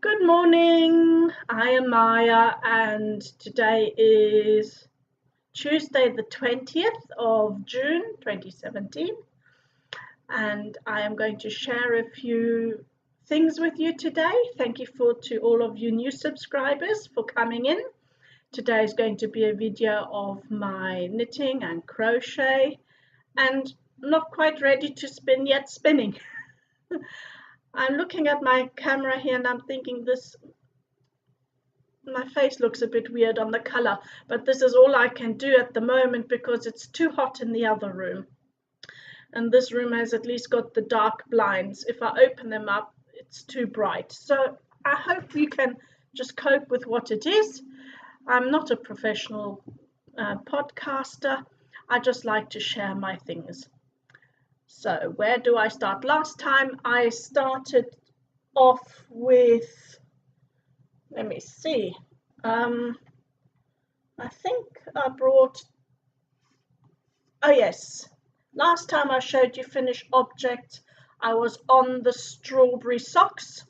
Good morning, I am Maya, and today is Tuesday, the 20th of June 2017, and I am going to share a few things with you today. Thank you to all of you new subscribers for coming in. Today is going to be a video of my knitting and crochet, and not quite ready to spin yet spinning. I'm looking at my camera here and I'm thinking my face looks a bit weird on the color, but this is all I can do at the moment because it's too hot in the other room. And this room has at least got the dark blinds. If I open them up, it's too bright. So I hope you can just cope with what it is. I'm not a professional podcaster. I just like to share my things. So where do I start? Last time I started off with, let me see. I think I brought, oh yes, last time I showed you finished object, I was on the strawberry socks,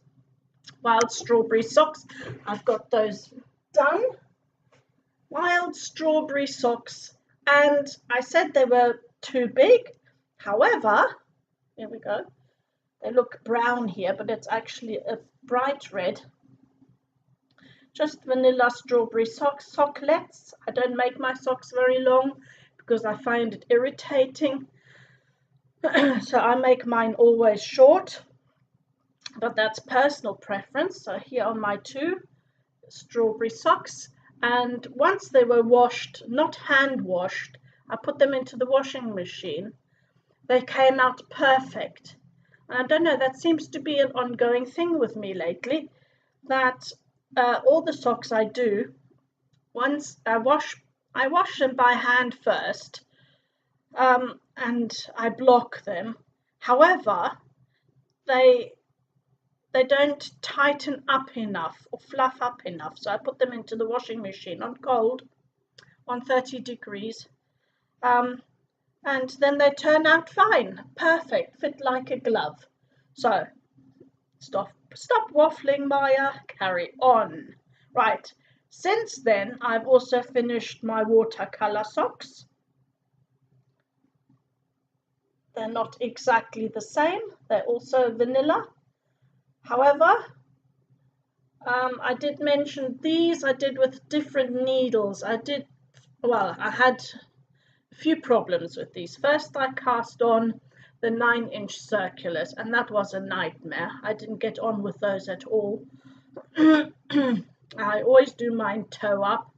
wild strawberry socks. I've got those done, wild strawberry socks, and I said they were too big. However, here we go. They look brown here, but it's actually a bright red. Just vanilla strawberry socklets. I don't make my socks very long because I find it irritating. So I make mine always short, but that's personal preference. So here are my two strawberry socks. And once they were washed, not hand washed, I put them into the washing machine. They came out perfect. And I don't know, that seems to be an ongoing thing with me lately, that all the socks I do, once I wash them by hand first, and I block them. However, they don't tighten up enough or fluff up enough, so I put them into the washing machine on cold, 130 degrees, and then they turn out fine, perfect, fit like a glove. So stop waffling, Maya, carry on. Right, since then I've also finished my watercolor socks. They're not exactly the same, they're also vanilla. However, I did mention these I did with different needles. I had a few problems with these. First I cast on the 9-inch circulars, and that was a nightmare. I didn't get on with those at all. I always do mine toe up,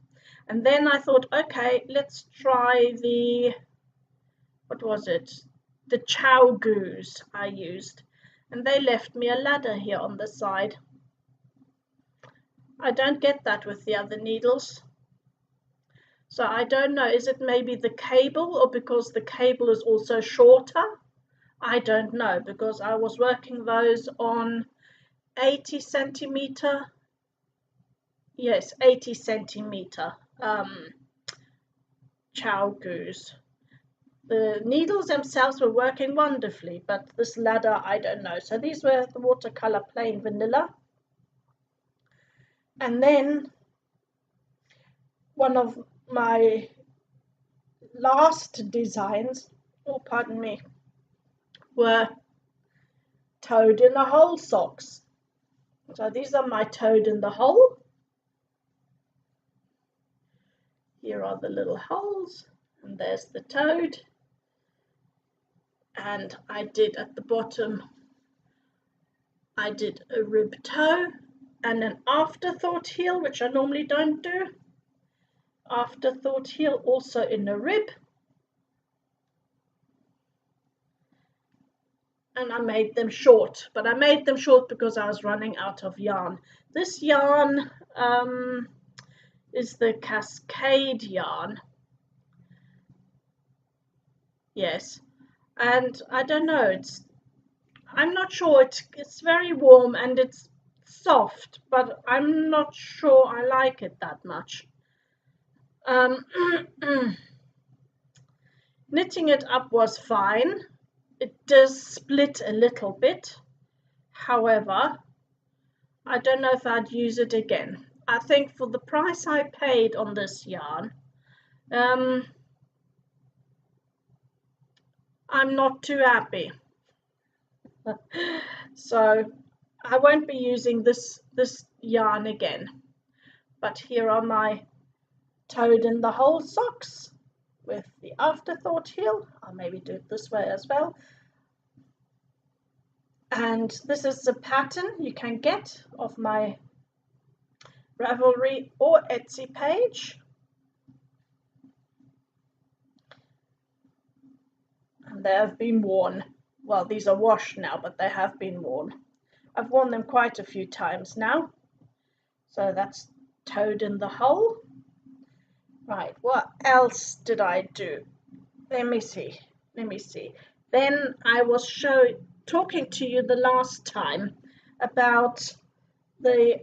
and then I thought, okay, let's try the, what was it, the chow goos I used, and they left me a ladder here on the side. I don't get that with the other needles, so I don't know, is it maybe the cable, or because the cable is also shorter? I don't know, because I was working those on 80 centimeter, yes, 80 centimeter chow goos. The needles themselves were working wonderfully, but this ladder, I don't know. So these were the watercolor plain vanilla. And then one of my last designs, oh pardon me, were toad in the hole socks. So these are my toad in the hole. Here are the little holes, and there's the toad. And I did at the bottom, I did a rib toe and an afterthought heel, which I normally don't do. Afterthought heel also in a rib. And I made them short, but I made them short because I was running out of yarn. This yarn is the Cascade yarn. Yes, and I don't know, I'm not sure, it's very warm and it's soft, but I'm not sure I like it that much. Knitting it up was fine. It does split a little bit. However, I don't know if I'd use it again. I think for the price I paid on this yarn, I'm not too happy. So I won't be using this yarn again. But here are my toad in the hole socks with the afterthought heel. I'll maybe do it this way as well. And this is the pattern you can get off my Ravelry or Etsy page. And they have been worn. Well, these are washed now, but they have been worn. I've worn them quite a few times now. So that's toad in the hole. Right, what else did I do? Let me see. Then I was talking to you the last time about the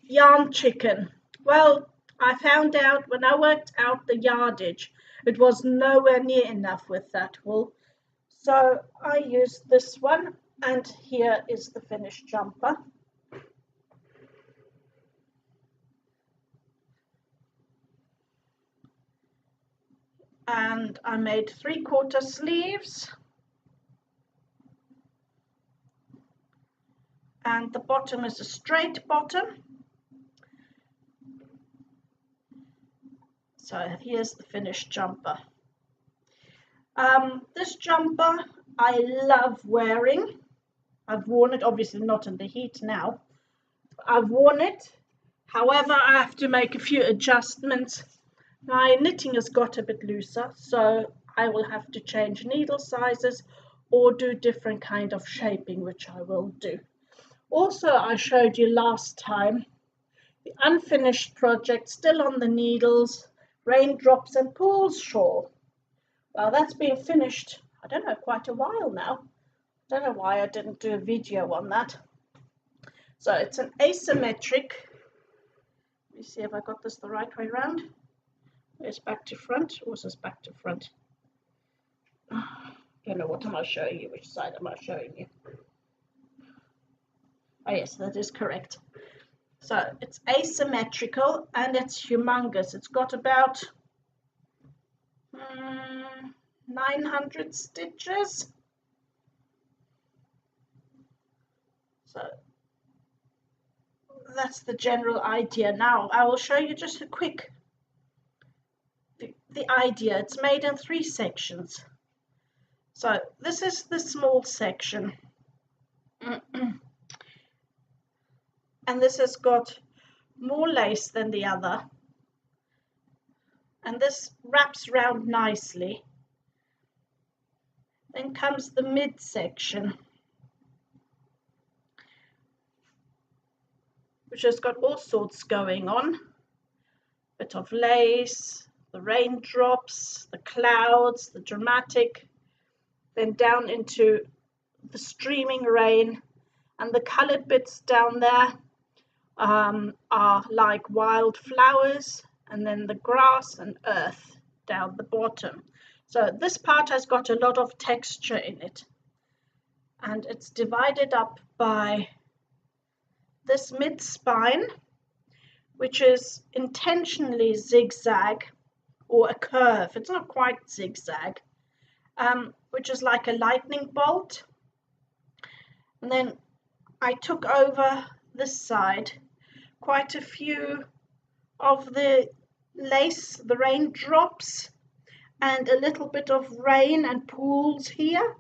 yarn chicken. Well, I found out when I worked out the yardage, it was nowhere near enough with that wool. So I used this one, and here is the finished jumper. And I made 3/4 sleeves. And the bottom is a straight bottom. So here's the finished jumper. This jumper I love wearing. I've worn it, obviously not in the heat now. I've worn it. However, I have to make a few adjustments. My knitting has got a bit looser, so I will have to change needle sizes or do different kind of shaping, which I will do. Also, I showed you last time the unfinished project, still on the needles, Raindrops and Pools shawl. Well, that's been finished, I don't know, quite a while now. Don't know why I didn't do a video on that. So it's an asymmetric. Let me see if I got this the right way around. It's back to front, or is this back to front? Don't know what am I showing you, which side am I showing you? Oh yes, that is correct. So it's asymmetrical and it's humongous. It's got about 900 stitches. So that's the general idea. Now I will show you just a quick the idea. It's made in 3 sections. So this is the small section. And this has got more lace than the other. And this wraps around nicely. Then comes the mid section, which has got all sorts going on. Bit of lace, the raindrops, the clouds, the dramatic, then down into the streaming rain, and the colored bits down there are like wild flowers, and then the grass and earth down the bottom. So this part has got a lot of texture in it, and it's divided up by this mid spine, which is intentionally zigzag or a curve. It's not quite zigzag, which is like a lightning bolt. And then I took over this side quite a few of the lace, the raindrops, and a little bit of rain and pools here.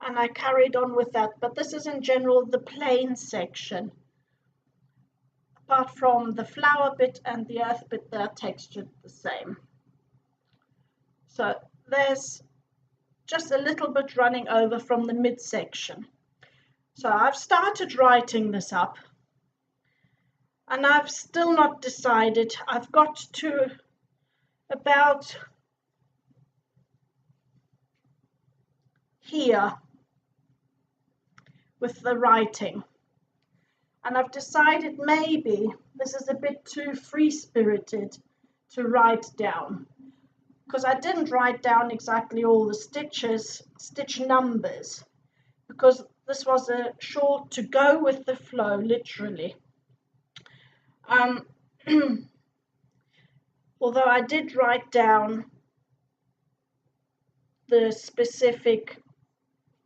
And I carried on with that. But this is in general the plain section. Apart from the flower bit and the earth bit, they're textured the same. So there's just a little bit running over from the midsection. So I've started writing this up, and I've still not decided. I've got to about here with the writing, and I've decided maybe this is a bit too free-spirited to write down, because I didn't write down exactly all the stitch numbers, because This was a shawl to go with the flow, literally. Although I did write down the specific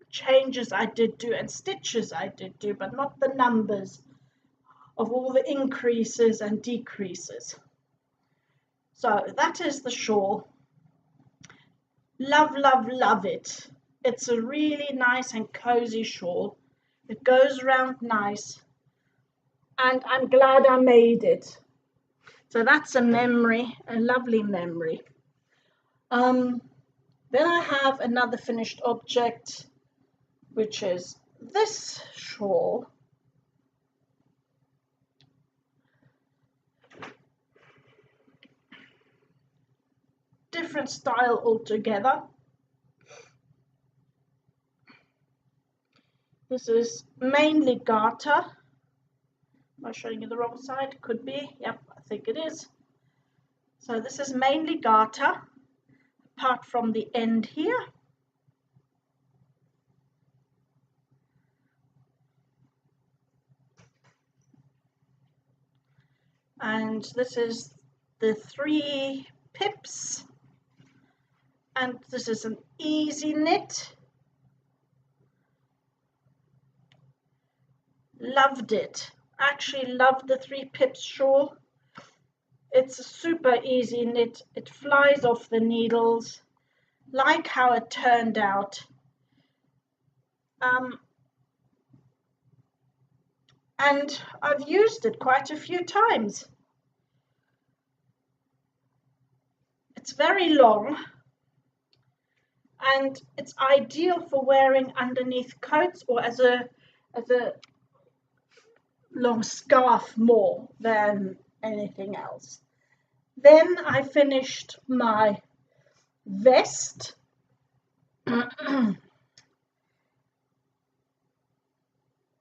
changes I did do and stitches I did do, but not the numbers of all the increases and decreases. So that is the shawl. Love, love, love it. It's a really nice and cozy shawl. It goes around nice, and I'm glad I made it. So that's a memory, a lovely memory. Then I have another finished object, which is this shawl. Different style altogether. This is mainly garter. Am I showing you the wrong side? Could be. Yep, I think it is. So this is mainly garter, apart from the end here. And this is the 3 pips. And this is an easy knit. Loved it. Actually loved the 3 pips shawl. It's a super easy knit. It flies off the needles. Like how it turned out. And I've used it quite a few times. It's very long, and it's ideal for wearing underneath coats or as a long scarf more than anything else. Then I finished my vest.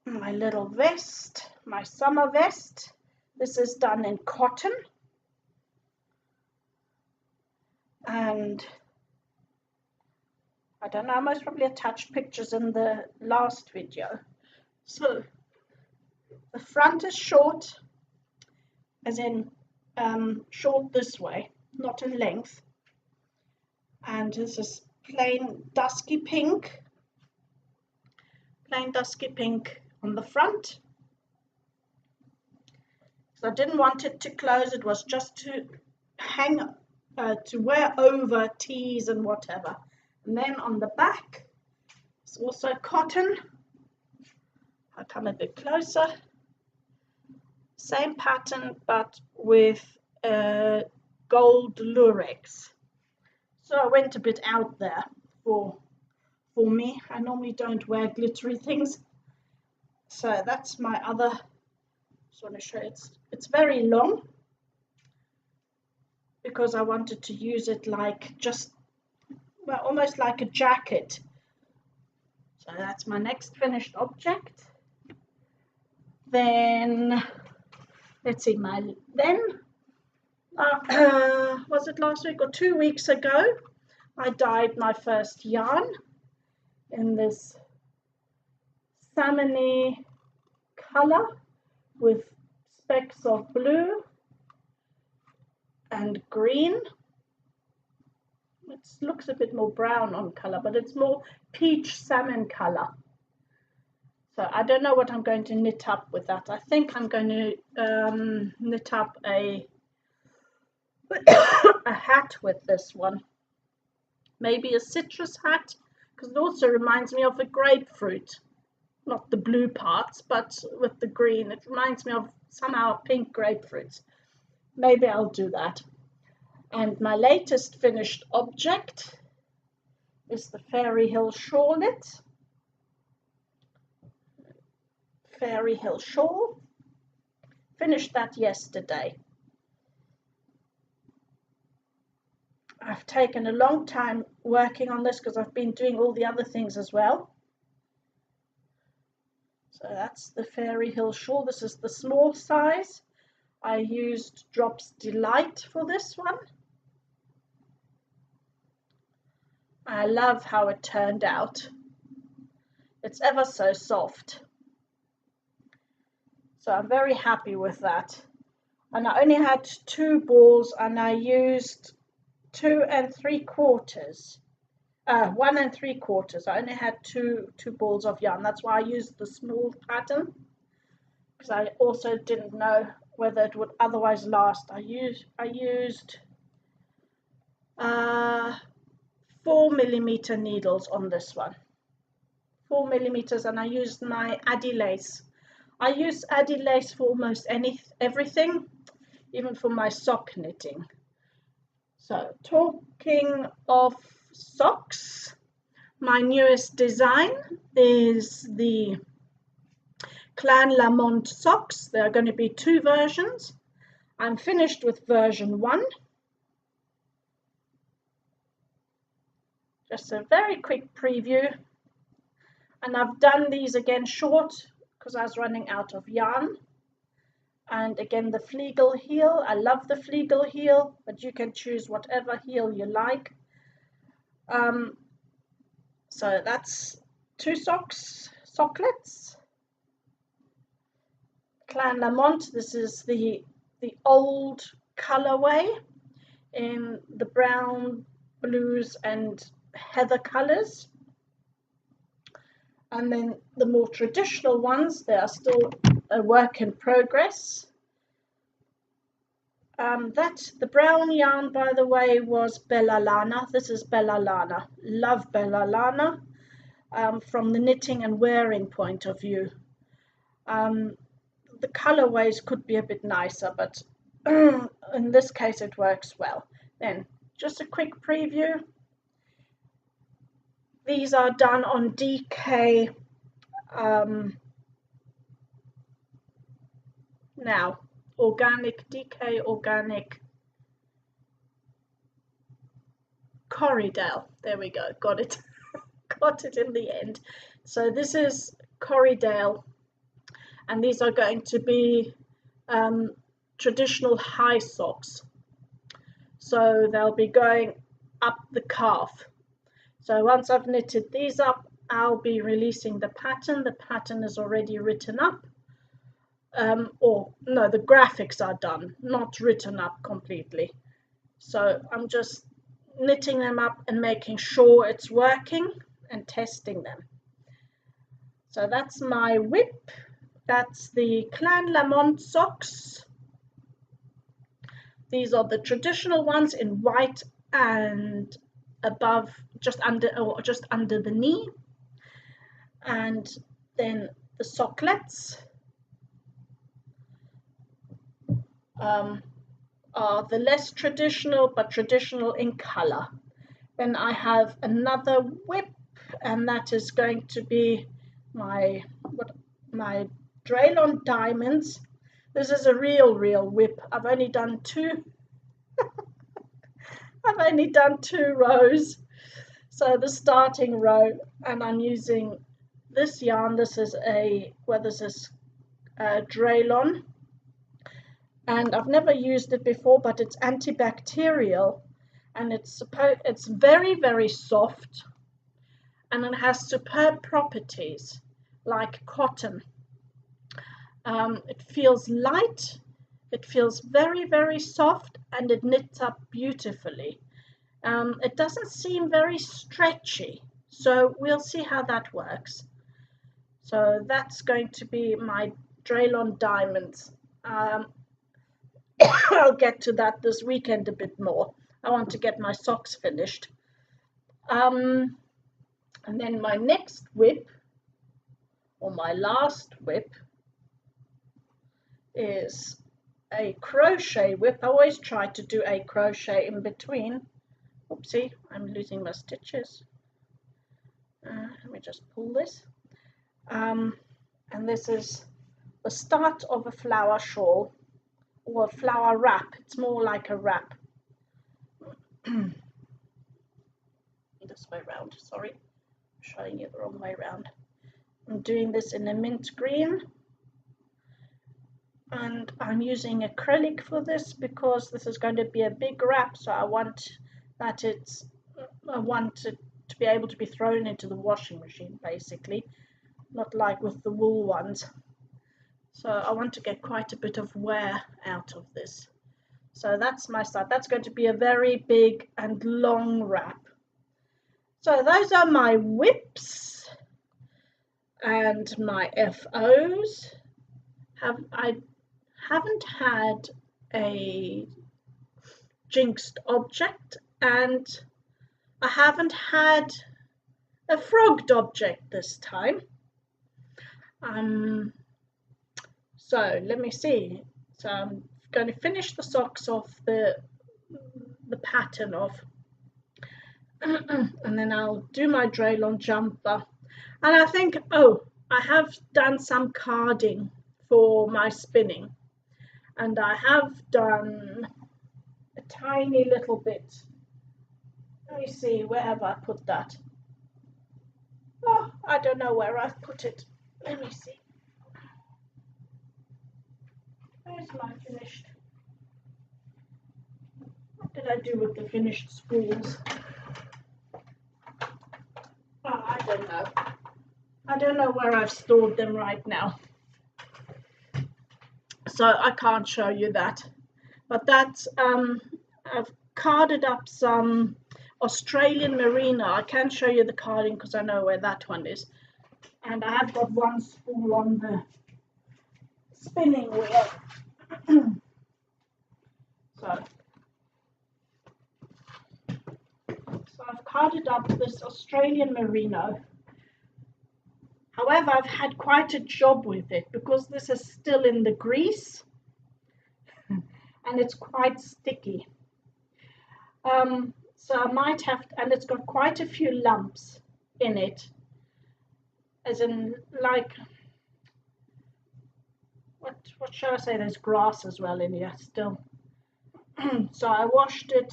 My little vest, my summer vest. This is done in cotton. And I don't know, I most probably attached pictures in the last video. So the front is short, as in short this way, not in length. And this is plain dusky pink on the front. So I didn't want it to close, it was just to hang, to wear over tees and whatever. And then on the back, it's also cotton. I'll come a bit closer. Same pattern, but with gold lurex. So I went a bit out there for me. I normally don't wear glittery things. So that's my other, just want to show you, it's very long because I wanted to use it like just, well, almost like a jacket. So that's my next finished object. Then, let's see, was it last week or 2 weeks ago, I dyed my first yarn in this salmony color with specks of blue and green. It looks a bit more brown on color, but it's more peach salmon color. So I don't know what I'm going to knit up with that. I think I'm going to knit up a hat with this one. Maybe a citrus hat, because it also reminds me of a grapefruit. Not the blue parts, but with the green. It reminds me of somehow pink grapefruits. Maybe I'll do that. And my latest finished object is the Fairy Hill Shawlet. Fairy Hill Shawl. Finished that yesterday. I've taken a long time working on this because I've been doing all the other things as well. So that's the Fairy Hill Shawl. This is the small size. I used Drops Delight for this one. I love how it turned out. It's ever so soft. So I'm very happy with that. And I only had 2 balls, and I used 2 3/4. 1 3/4. I only had two balls of yarn. That's why I used the small pattern, because I also didn't know whether it would otherwise last. I used 4mm needles on this one. 4mm, and I used my Addy lace. I use Addy lace for almost everything, even for my sock knitting. So talking of socks, my newest design is the Clan Lamont socks. There are going to be 2 versions. I'm finished with version 1. Just a very quick preview. And I've done these again short because I was running out of yarn. And again, the Fleegle heel. I love the Fleegle heel, but you can choose whatever heel you like. So that's 2 socklets. Clan Lamont, this is the old colorway in the brown, blues and heather colors. And then the more traditional ones, they are still a work in progress. The brown yarn, by the way, was Bella Lana. This is Bella Lana. Love Bella Lana from the knitting and wearing point of view. The colorways could be a bit nicer, but in this case it works well. Then just a quick preview. These are done on DK now. DK organic Corriedale. There we go, got it. Got it in the end. So this is Corriedale, and these are going to be traditional high socks. So they'll be going up the calf. So once I've knitted these up, I'll be releasing the pattern. The pattern is already written up. Or no, the graphics are done, not written up completely. So I'm just knitting them up and making sure it's working and testing them. So that's my whip. That's the Clan Lamont socks. These are the traditional ones in white and above, just under the knee. And then the socklets are the less traditional, but traditional in color. Then I have another whip, and that is going to be my Draylon Diamonds. This is a real whip. I've only done 2. I've only done 2 rows. So the starting row, and I'm using this yarn. This is Draylon. And I've never used it before, but it's antibacterial, and it's very soft, and it has superb properties like cotton. It feels light, it feels very soft, and it knits up beautifully. It doesn't seem very stretchy, so we'll see how that works. So that's going to be my Draylon Diamonds. I'll get to that this weekend a bit more. I want to get my socks finished. And then my next whip, or my last whip, is a crochet whip. I always try to do a crochet in between. Oopsie, I'm losing my stitches. Let me just pull this. And this is the start of a flower shawl, or a flower wrap. It's more like a wrap. This way round, sorry, I'm showing you the wrong way round. I'm doing this in a mint green, and I'm using acrylic for this because this is going to be a big wrap, so I want it to be able to be thrown into the washing machine basically. not like with the wool ones. So I want to get quite a bit of wear out of this. So that's my start. That's going to be a very big and long wrap. So those are my whips and my FOs. I haven't had a jinxed object, and I haven't had a frogged object this time. So let me see. So I'm going to finish the socks off the pattern off, and then I'll do my Draylon jumper. And I think, oh, I have done some carding for my spinning, and I have done a tiny little bit. Let me see, where have I put that? Oh, I don't know where I've put it. Let me see. Where's my finished? What did I do with the finished spools? Oh, I don't know. I don't know where I've stored them right now. So I can't show you that. But that's, I've carded up some Australian merino. I can't show you the carding because I know where that one is. And I have got one spool on the spinning wheel. So I've carded up this Australian merino. However, I've had quite a job with it because this is still in the grease and it's quite sticky. So I might have, and it's got quite a few lumps in it, as in like, what shall I say, there's grass as well in here still. So I washed it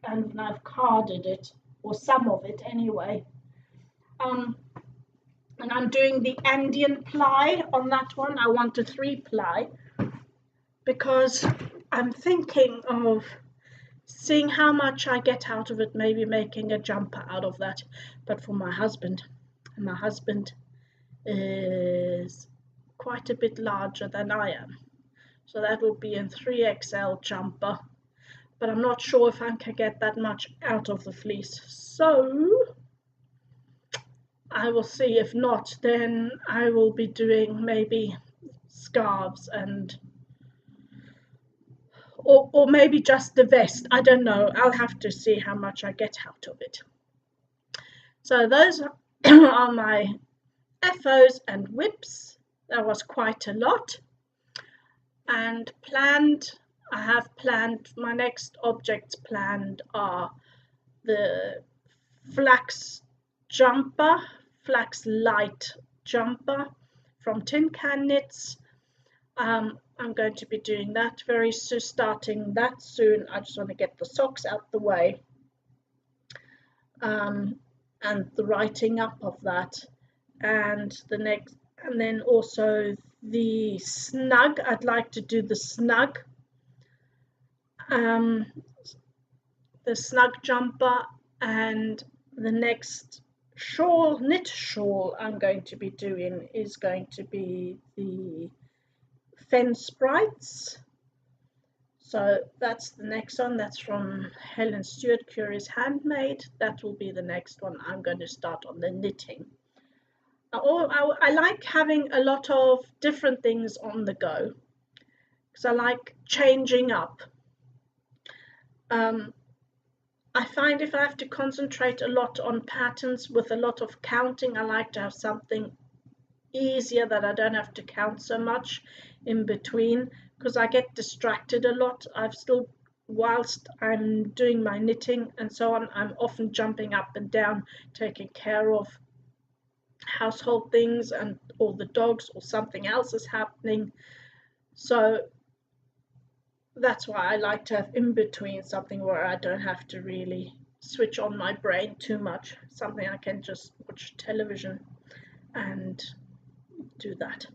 and I've carded it, or some of it anyway. And I'm doing the Andean ply on that one. I want a 3-ply because I'm thinking of seeing how much I get out of it, maybe making a jumper out of that. But for my husband, and my husband is quite a bit larger than I am, so that will be a 3XL jumper, but I'm not sure if I can get that much out of the fleece, so I will see. If not, then I will be doing maybe scarves and or maybe just the vest. I don't know. I'll have to see how much I get out of it. So those are my FOs and whips. That was quite a lot. And I have planned, my next objects planned are the flax light jumper from Tin Can Knits. I'm going to be doing that very soon, starting that soon. I just want to get the socks out the way, and the writing up of that, and then also the snug. I'd like to do the snug jumper, and the next knit shawl I'm going to be doing is going to be the Fen Sprites. So that's the next one. That's from Helen Stewart, Curious Handmade. That will be the next one. I'm going to start on the knitting. I like having a lot of different things on the go because I like changing up. I find if I have to concentrate a lot on patterns with a lot of counting, I like to have something easier that I don't have to count so much in between, because I get distracted a lot. Whilst I'm doing my knitting and so on, I'm often jumping up and down, taking care of household things and or the dogs, or something else is happening. So that's why I like to have in between something where I don't have to really switch on my brain too much, something I can just watch television and do that.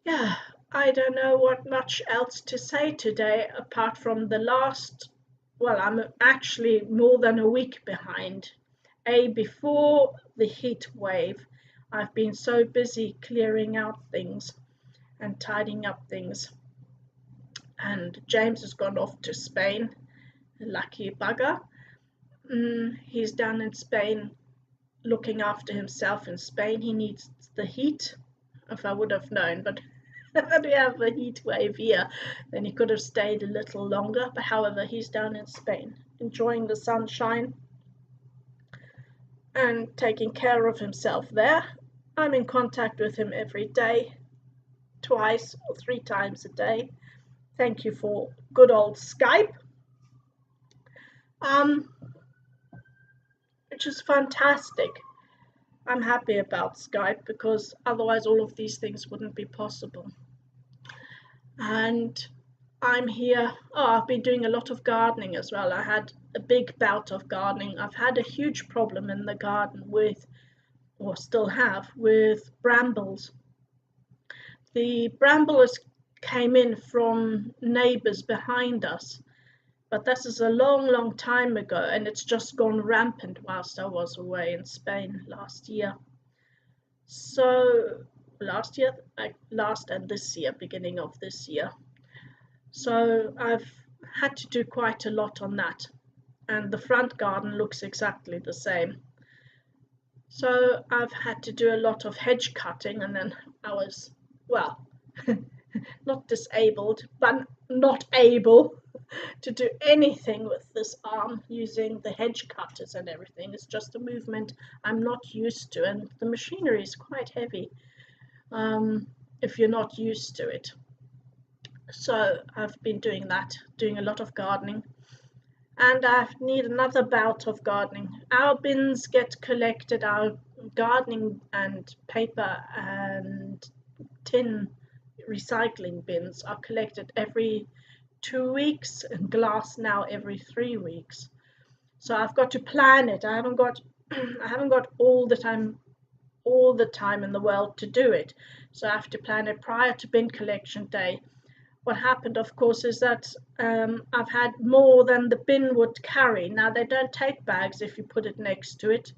Yeah, I don't know what much else to say today apart from the last, well, I'm actually more than a week behind. Before the heat wave, I've been so busy clearing out things and tidying up things. And James has gone off to Spain, lucky bugger. He's down in Spain looking after himself in Spain. He needs the heat, if I would have known, but we have a heat wave here, then he could have stayed a little longer. But however, he's down in Spain enjoying the sunshine and taking care of himself there. I'm in contact with him every day, twice or 3 times a day. Thank you for good old Skype, which is fantastic. I'm happy about Skype because otherwise all of these things wouldn't be possible. And I'm here. I've been doing a lot of gardening as well. I had a big bout of gardening. I've had a huge problem in the garden with, or still have, with brambles. The brambles came in from neighbors behind us, but this is a long time ago, and it's just gone rampant whilst I was away in Spain last year. So last and this year, beginning of this year. So I've had to do quite a lot on that, and the front garden looks exactly the same. So I've had to do a lot of hedge cutting, and then I was, well, not disabled, but not able to do anything with this arm using the hedge cutters and everything. It's just a movement I'm not used to, and the machinery is quite heavy if you're not used to it. So I've been doing that, doing a lot of gardening, and I need another bout of gardening. Our bins get collected, our gardening and paper and tin recycling bins are collected every 2 weeks, and glass now every 3 weeks. So I've got to plan it. I haven't got all the time in the world to do it. So I have to plan it prior to bin collection day. What happened, of course, is that I've had more than the bin would carry. Now, they don't take bags if you put it next to it.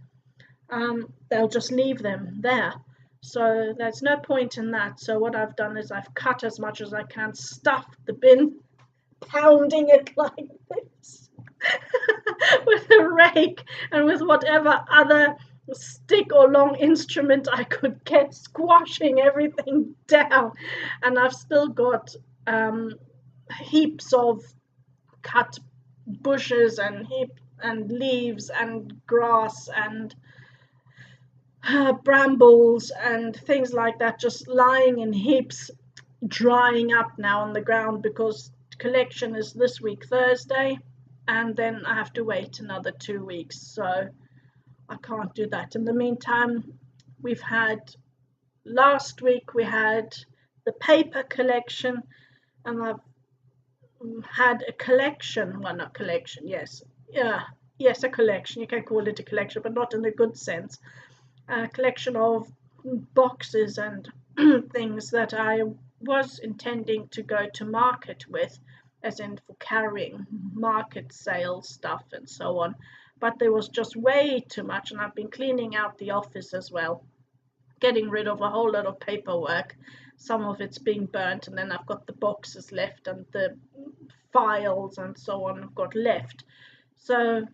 They'll just leave them there. So there's no point in that. So what I've done is I've cut as much as I can, stuffed the bin, pounding it like this with a rake and with whatever other stick or long instrument I could get, squashing everything down. And I've still got heaps of cut bushes and leaves and grass and brambles and things like that just lying in heaps, drying up now on the ground, because collection is this week Thursday, and then I have to wait another 2 weeks, so I can't do that. In the meantime, last week we had the paper collection, and I've had a collection, well, not collection, yes, a collection, you can call it a collection, but not in the good sense, a collection of boxes and things that I was intending to go to market with, as in for carrying, market sales stuff and so on, but there was just way too much, and I've been cleaning out the office as well, getting rid of a whole lot of paperwork. Some of it's being burnt, and then I've got the boxes left and the files and so on I've got left. So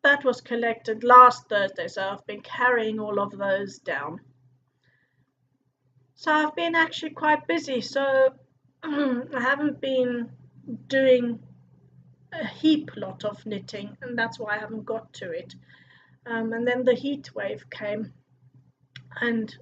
that was collected last Thursday, so I've been carrying all of those down. So I've been actually quite busy, so I haven't been doing a heap lot of knitting, and that's why I haven't got to it. And then the heat wave came, and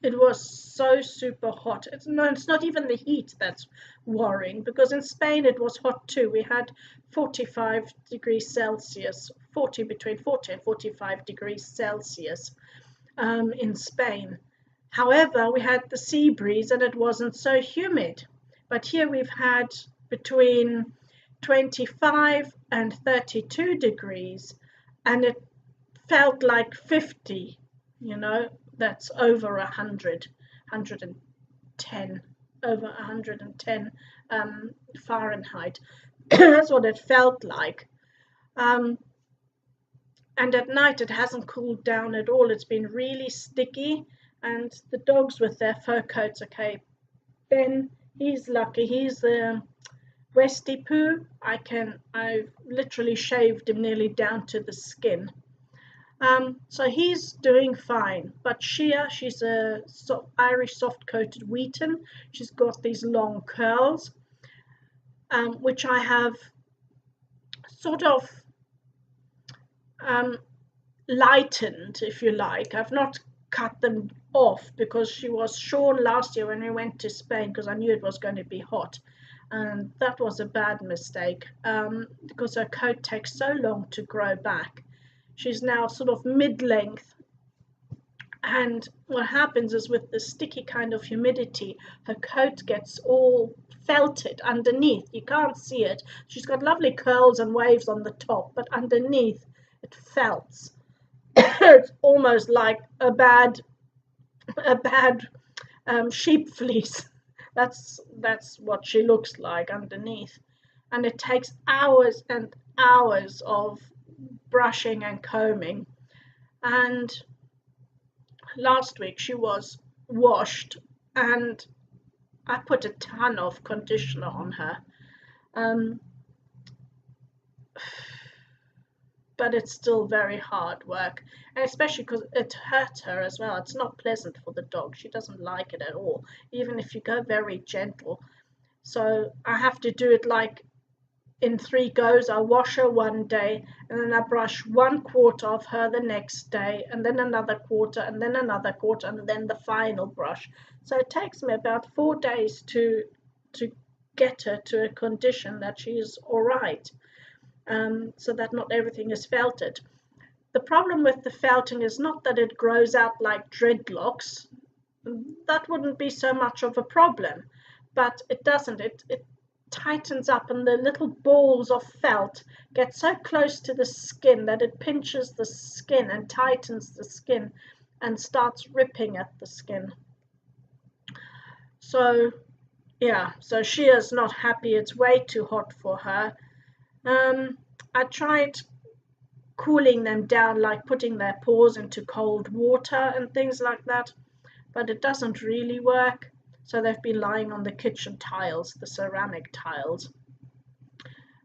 it was so super hot. It's not even the heat that's worrying, because in Spain it was hot too. We had 45 degrees Celsius, between 40 and 45 degrees Celsius in Spain. However, we had the sea breeze and it wasn't so humid. But here we've had between 25 and 32 degrees, and it felt like 50, that's over 100, 110, over 110 Fahrenheit. That's what it felt like. And And at night it hasn't cooled down at all. It's been really sticky, and the dogs with their fur coats, okay, Ben, he's lucky. He's the Westie Poo. I've literally shaved him nearly down to the skin. So he's doing fine. But Shia, she's a Irish soft-coated Wheaten. She's got these long curls, which I have sort of lightened, if you like. I've not cut them off because she was shorn last year when we went to Spain because I knew it was going to be hot. And that was a bad mistake because her coat takes so long to grow back. She's now sort of mid-length, and what happens is with the sticky kind of humidity, her coat gets all felted underneath. You can't see it. She's got lovely curls and waves on the top, but underneath it felts. It's almost like a bad sheep fleece. That's what she looks like underneath, and it takes hours and hours of brushing and combing. And last week she was washed, and I put a ton of conditioner on her. But it's still very hard work, and especially because it hurts her as well. It's not pleasant for the dog. She doesn't like it at all, even if you go very gentle. So I have to do it like in 3 goes. I wash her one day, and then I brush 1/4 of her the next day, and then another quarter, and then another quarter, and then the final brush. So it takes me about 4 days to get her to a condition that she's all right. So that not everything is felted. The problem with the felting is not that it grows out like dreadlocks. That wouldn't be so much of a problem, but it doesn't. It tightens up, and the little balls of felt get so close to the skin that it pinches the skin and tightens the skin and starts ripping at the skin. So yeah, so she is not happy. It's way too hot for her. I tried cooling them down, like putting their paws into cold water and things like that, but it doesn't really work. So they've been lying on the kitchen tiles, the ceramic tiles,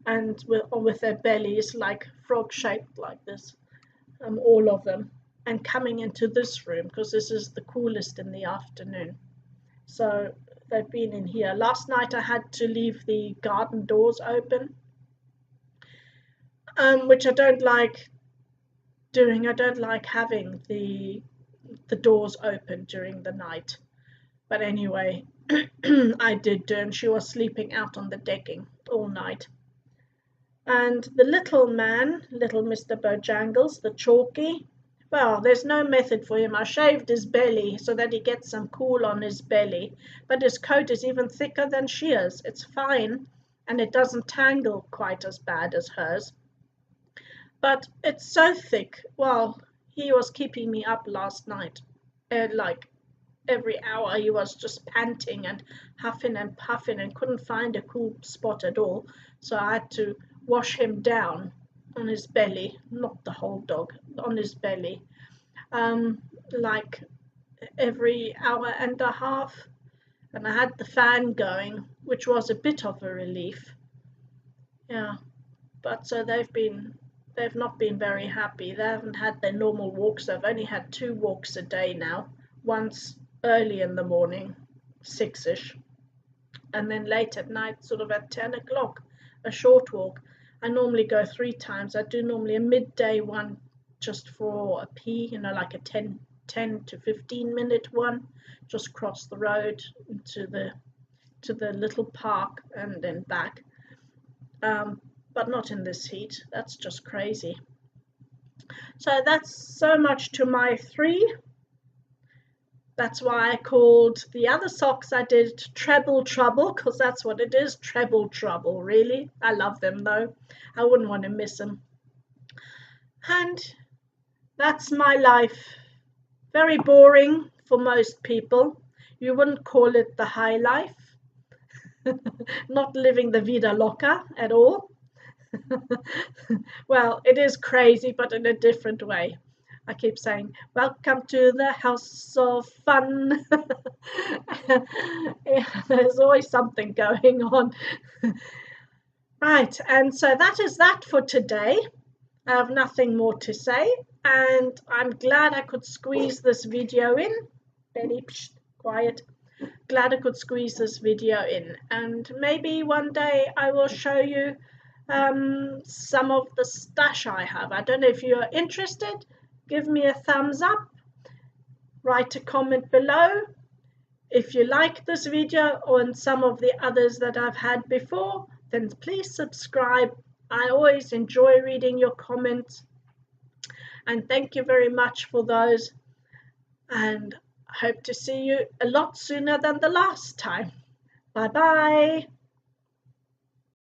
and with their bellies like frog shaped like this, all of them, and coming into this room because this is the coolest in the afternoon. So they've been in here. Last night I had to leave the garden doors open, which I don't like doing. I don't like having the doors open during the night. But anyway, I did do, and she was sleeping out on the decking all night. And the little man, little Mr. Bojangles, the chalky, well, there's no method for him. I shaved his belly so that he gets some cool on his belly, but his coat is even thicker than Shia's. It's fine, and it doesn't tangle quite as bad as hers. But it's so thick. Well, he was keeping me up last night. Like every hour he was just panting and huffing and puffing and couldn't find a cool spot at all. So I had to wash him down on his belly, not the whole dog, on his belly, like every hour and a half. And I had the fan going, which was a bit of a relief. Yeah, but so they've not been very happy. They haven't had their normal walks. They've only had 2 walks a day now. Once early in the morning, 6ish, and then late at night, sort of at 10 o'clock, a short walk. I normally go 3 times. I do normally a midday one just for a pee, like a 10 to 15 minute one, just cross the road to the little park and then back. But not in this heat. That's just crazy. So that's so much to my 3. That's why I called the other socks I did Treble Trouble, because that's what it is, Treble Trouble, really. I love them though. I wouldn't want to miss them. And that's my life. Very boring for most people. You wouldn't call it the high life. Not living the vida loca at all. Well, it is crazy, but in a different way. I keep saying, welcome to the house of fun. Yeah, there's always something going on. Right, and so that is that for today. I have nothing more to say, and I'm glad I could squeeze this video in. Benny, psh, quiet. Glad I could squeeze this video in, and maybe one day I will show you some of the stash I have. I don't know if you're interested. Give me a thumbs up, write a comment below. If you like this video or some of the others that I've had before, then please subscribe. I always enjoy reading your comments, and thank you very much for those, and I hope to see you a lot sooner than the last time. Bye bye.